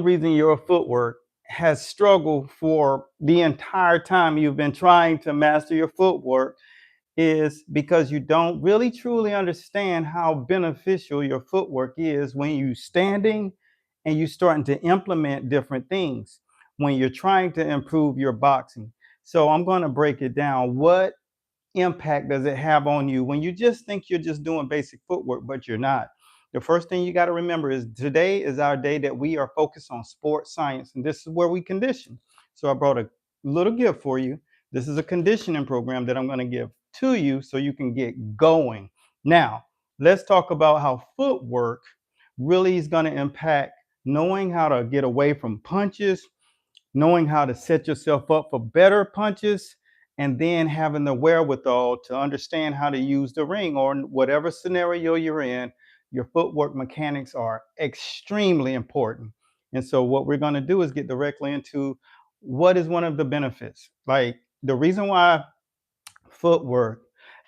reason your footwork has struggled for the entire time you've been trying to master your footwork is because you don't really truly understand how beneficial your footwork is when you're standing and you're starting to implement different things when you're trying to improve your boxing. So I'm going to break it down. What impact does it have on you when you just think you're just doing basic footwork, but you're not? The first thing you got to remember is today is our day that we are focused on sports science, and this is where we condition. So I brought a little gift for you. This is a conditioning program that I'm going to give to you so you can get going. Now, let's talk about how footwork really is going to impact knowing how to get away from punches, knowing how to set yourself up for better punches, and then having the wherewithal to understand how to use the ring or whatever scenario you're in. Your footwork mechanics are extremely important. And so what we're going to do is get directly into what is one of the benefits. Like the reason why footwork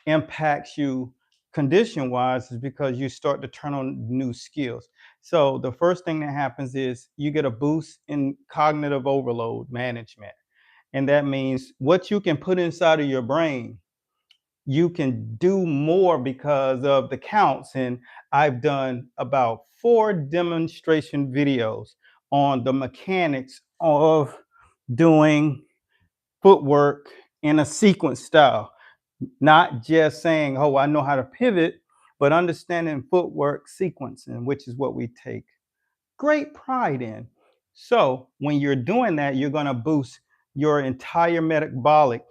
impacts you condition wise is because you start to turn on new skills. So the first thing that happens is you get a boost in cognitive overload management. And that means what you can put inside of your brain, you can do more because of the counts. And I've done about 4 demonstration videos on the mechanics of doing footwork in a sequence style. Not just saying, oh, I know how to pivot, but understanding footwork sequencing, which is what we take great pride in. So when you're doing that, you're going to boost your entire metabolic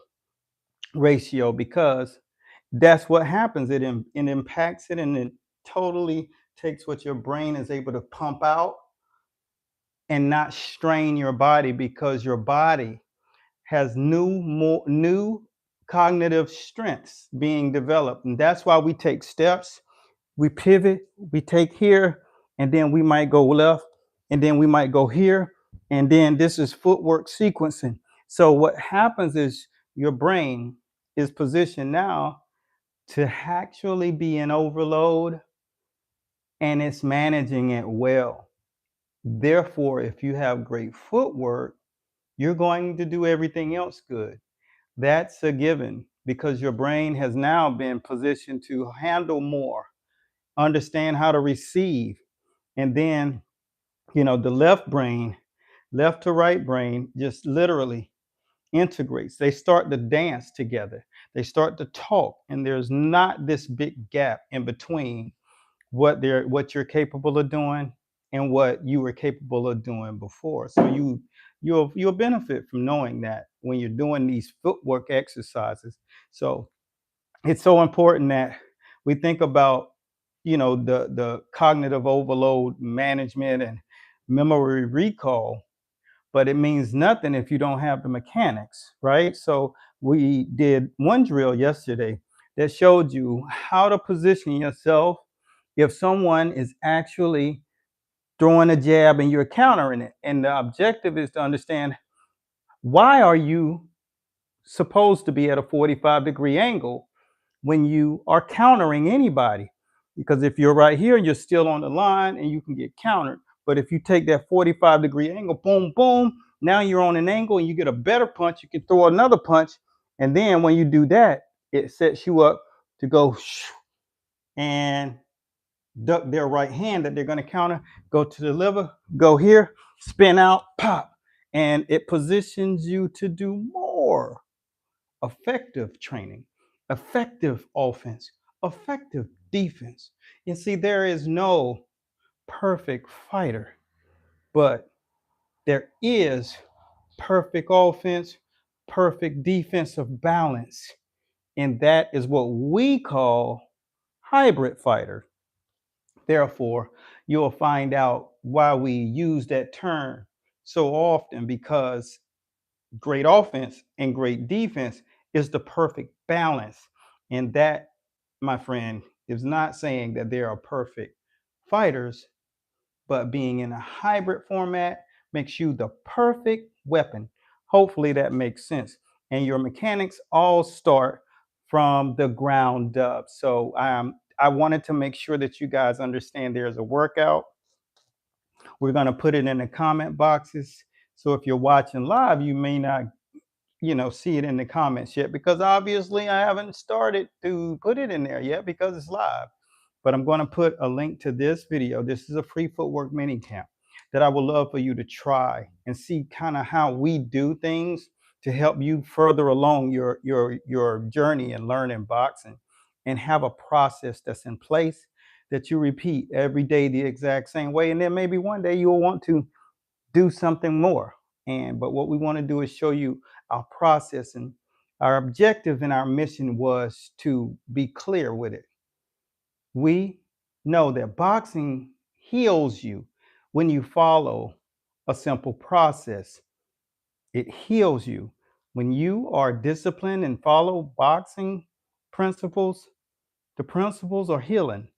ratio because that's what happens. It impacts it, and it totally takes what your brain is able to pump out and not strain your body, because your body has new cognitive strengths being developed. And that's why we take steps, we pivot, we take here, and then we might go left, and then we might go here, and then this is footwork sequencing. So what happens is your brain is positioned now to actually be in overload, and it's managing it well. Therefore, if you have great footwork, you're going to do everything else good. That's a given because your brain has now been positioned to handle more, understand how to receive. And then, the left brain, left to right brain, just literally integrates. They start to dance together. They start to talk, and there's not this big gap in between what you're capable of doing and what you were capable of doing before. So you'll benefit from knowing that when you're doing these footwork exercises. So it's so important that we think about the cognitive overload management and memory recall, but it means nothing if you don't have the mechanics, right? So we did one drill yesterday that showed you how to position yourself if someone is actually throwing a jab and you're countering it. And the objective is to understand, why are you supposed to be at a 45-degree angle when you are countering anybody? Because if you're right here, you're still on the line and you can get countered. But if you take that 45-degree angle, boom, boom, now you're on an angle and you get a better punch. You can throw another punch. And then when you do that, it sets you up to go and duck their right hand that they're going to counter, go to the liver, go here, spin out, pop. And it positions you to do more effective training, effective offense, effective defense. You see, there is no perfect fighter, but there is perfect offense, perfect defensive balance. And that is what we call hybrid fighter. Therefore, you'll find out why we use that term so often, because great offense and great defense is the perfect balance. And that, my friend, is not saying that there are perfect fighters, but being in a hybrid format makes you the perfect weapon. Hopefully that makes sense. And your mechanics all start from the ground up. So I wanted to make sure that you guys understand there's a workout We're going to put it in the comment boxes. So if you're watching live, you may not, see it in the comments yet, because obviously I haven't started to put it in there yet because it's live. But I'm going to put a link to this video. This is a free footwork mini camp that I would love for you to try and see kind of how we do things to help you further along your journey in learning boxing, and have a process that's in place that you repeat every day the exact same way. And then maybe one day you'll want to do something more. But what we want to do is show you our process, and our objective and our mission was to be clear with it. We know that boxing heals you when you follow a simple process. It heals you when you are disciplined and follow boxing principles. The principles are healing.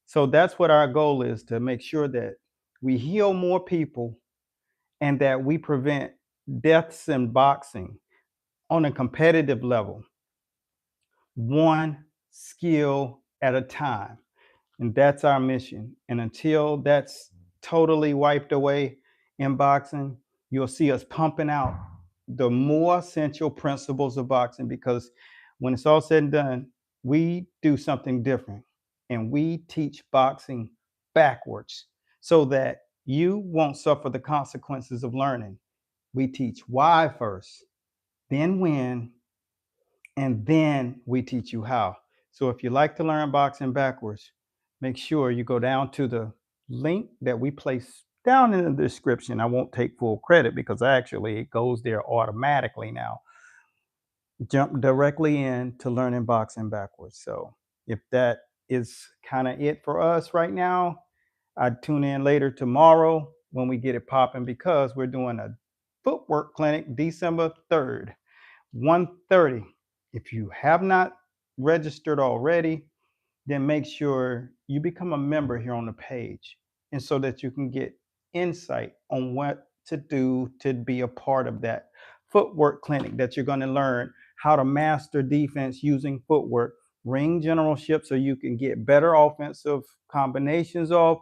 So that's what our goal is, to make sure that we heal more people and that we prevent deaths in boxing on a competitive level, one skill at a time. And that's our mission. And until that's totally wiped away in boxing, you'll see us pumping out the more essential principles of boxing, because when it's all said and done, we do something different, and we teach boxing backwards so that you won't suffer the consequences of learning. We teach why first, then when, and then we teach you how. So if you like to learn boxing backwards, make sure you go down to the link that we place down in the description. I won't take full credit because actually it goes there automatically now. Jump directly in to learning boxing backwards. So if that is kind of it for us right now, I'd tune in later tomorrow when we get it popping, because we're doing a footwork clinic December 3rd, 1:30. If you have not registered already, then make sure you become a member here on the page, and so that you can get insight on what to do to be a part of that footwork clinic, that you're going to learn how to master defense using footwork, ring generalship so you can get better offensive combinations off,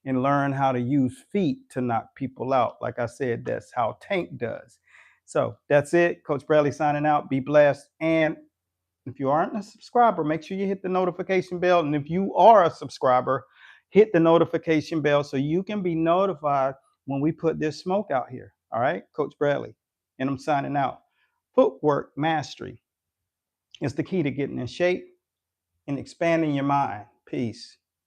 and learn how to use feet to knock people out. Like I said, that's how Tank does. So that's it. Coach Bradley signing out. Be blessed. And if you aren't a subscriber, make sure you hit the notification bell. And if you are a subscriber, hit the notification bell so you can be notified when we put this smoke out here. All right, Coach Bradley, and I'm signing out. Footwork mastery is the key to getting in shape and expanding your mind. Peace.